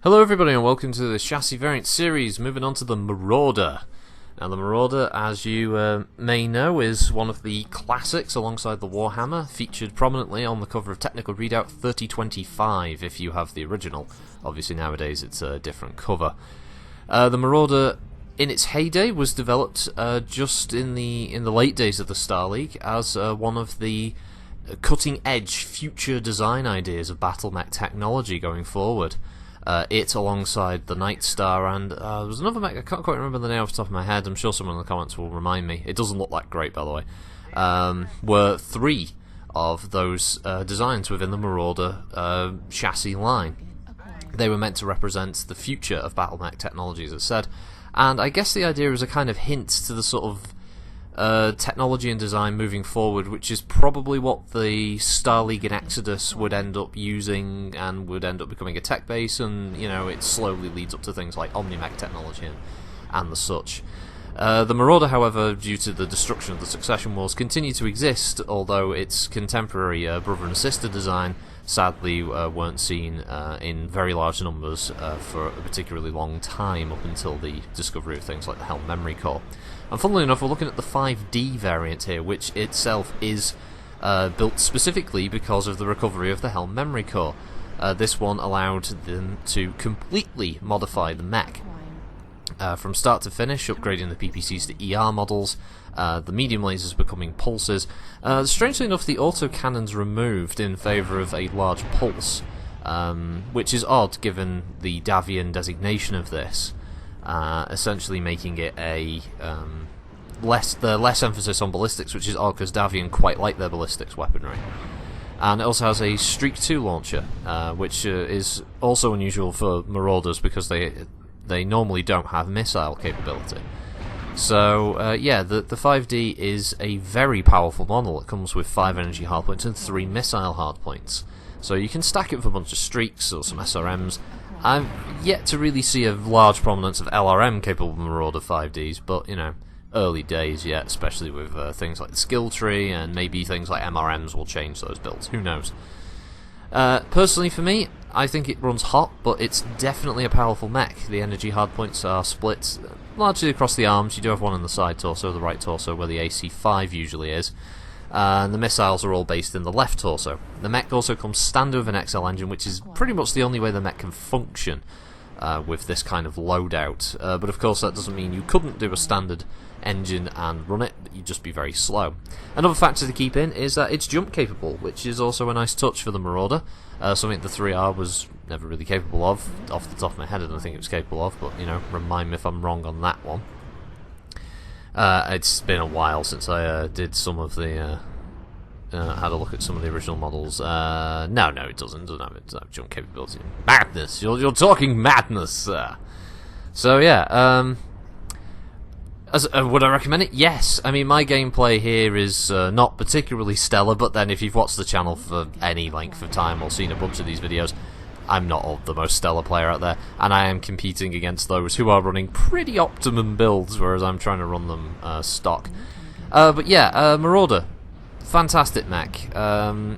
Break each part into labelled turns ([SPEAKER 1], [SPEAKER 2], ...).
[SPEAKER 1] Hello everybody and welcome to the chassis variant series, moving on to the Marauder. Now the Marauder, as you may know, is one of the classics alongside the Warhammer, featured prominently on the cover of Technical Readout 3025 if you have the original. Obviously nowadays it's a different cover. The Marauder in its heyday was developed just in the late days of the Star League as one of the cutting-edge future design ideas of battle mech technology going forward. It alongside the Night Star and there was another mech, I can't quite remember the name off the top of my head, I'm sure someone in the comments will remind me. It doesn't look that great, by the way. Were three of those designs within the Marauder chassis line. They were meant to represent the future of battle mech technology, as I said, and I guess the idea is a kind of hint to the sort of technology and design moving forward, which is probably what the Star League and Exodus would end up using and would end up becoming a tech base, and you know, it slowly leads up to things like Omni-Mech technology and the such. The Marauder, however, due to the destruction of the Succession Wars, continued to exist, although its contemporary brother and sister design sadly weren't seen in very large numbers for a particularly long time, up until the discovery of things like the Helm Memory Core. And funnily enough, we're looking at the 5D variant here, which itself is built specifically because of the recovery of the Helm Memory Core. This one allowed them to completely modify the mech. From start to finish, upgrading the PPCs to ER models, the medium lasers becoming pulses. Strangely enough, the autocannons removed in favour of a large pulse, which is odd given the Davion designation of this. Essentially making it a less emphasis on ballistics, which is odd because Davion quite like their ballistics weaponry. And it also has a Streak 2 launcher, which is also unusual for Marauders because they normally don't have missile capability. So yeah, the 5D is a very powerful model. It comes with 5 energy hardpoints and 3 missile hardpoints. So you can stack it with a bunch of Streaks or some SRMs. I've yet to really see a large prominence of LRM capable Marauder 5Ds, but you know, early days yet, especially with things like the skill tree, and maybe things like MRMs will change those builds, who knows. Personally for me, I think it runs hot, but it's definitely a powerful mech. The energy hardpoints are split largely across the arms. You do have one on the side torso, the right torso, where the AC5 usually is. And the missiles are all based in the left torso. The mech also comes standard with an XL engine, which is pretty much the only way the mech can function with this kind of loadout. But of course that doesn't mean you couldn't do a standard engine and run it, you'd just be very slow. Another factor to keep in is that it's jump capable, which is also a nice touch for the Marauder. Something the 3R was never really capable of. Off the top of my head I don't think it was capable of, but you know, remind me if I'm wrong on that one. It's been a while since I did some of the had a look at some of the original models. No, it doesn't have jump capability. Madness! You're talking madness! So yeah, would I recommend it? Yes. I mean, my gameplay here is not particularly stellar, but then if you've watched the channel for any length of time or seen a bunch of these videos, I'm not the most stellar player out there, and I am competing against those who are running pretty optimum builds, whereas I'm trying to run them stock. But yeah, Marauder, fantastic mech.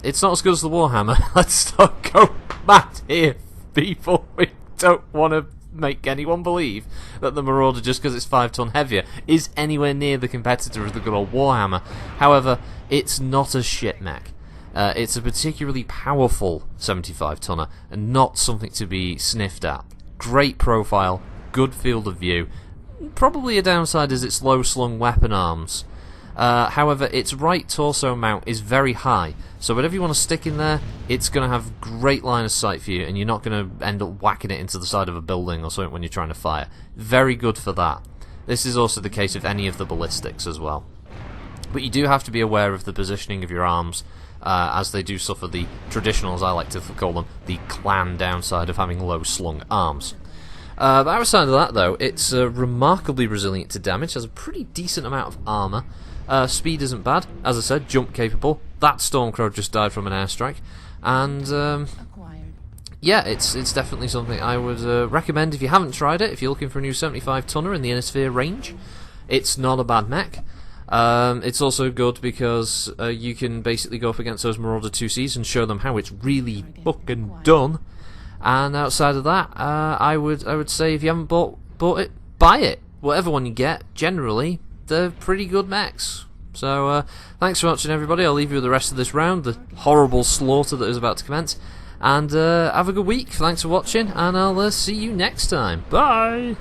[SPEAKER 1] It's not as good as the Warhammer. Let's not go mad here, people. We don't want to make anyone believe that the Marauder, just because it's 5 ton heavier, is anywhere near the competitor of the good old Warhammer. However, it's not a shit mech. It's a particularly powerful 75 tonner and not something to be sniffed at. Great profile, good field of view. Probably a downside is its low slung weapon arms. However, its right torso mount is very high, so whatever you want to stick in there, it's going to have great line of sight for you, and you're not going to end up whacking it into the side of a building or something when you're trying to fire. Very good for that. This is also the case with any of the ballistics as well. But you do have to be aware of the positioning of your arms, as they do suffer the traditional, as I like to call them, the clan downside of having low slung arms. But outside of that though, it's remarkably resilient to damage, has a pretty decent amount of armour. Speed isn't bad, as I said, jump capable. That Stormcrow just died from an airstrike, and yeah, it's definitely something I would recommend if you haven't tried it. If you're looking for a new 75 tonner in the Inner Sphere range, it's not a bad mech. It's also good because you can basically go up against those Marauder 2Cs and show them how it's really fucking done. And outside of that, I would say if you haven't bought it, buy it. Whatever one you get, generally they're pretty good mechs. So thanks for watching, everybody. I'll leave you with the rest of this round, the horrible slaughter that is about to commence. And have a good week. Thanks for watching, and I'll see you next time. Bye!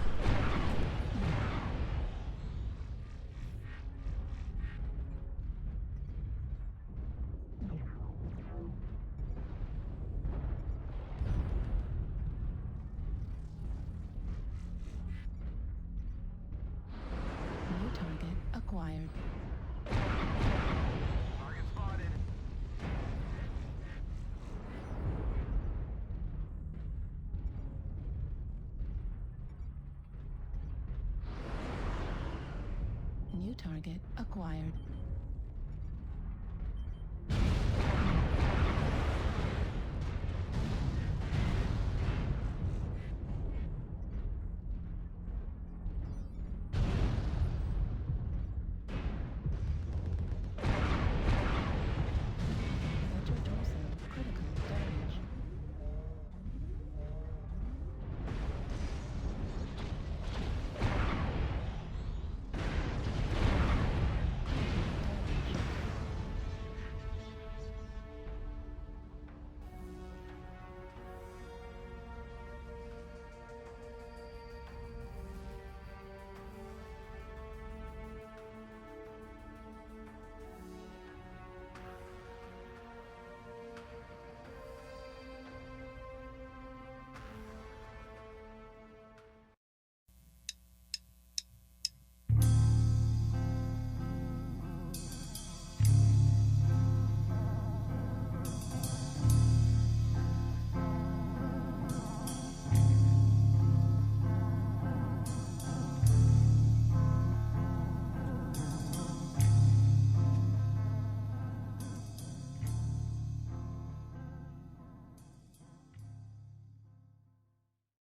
[SPEAKER 2] New target acquired.
[SPEAKER 3] Target spotted.
[SPEAKER 2] New target acquired.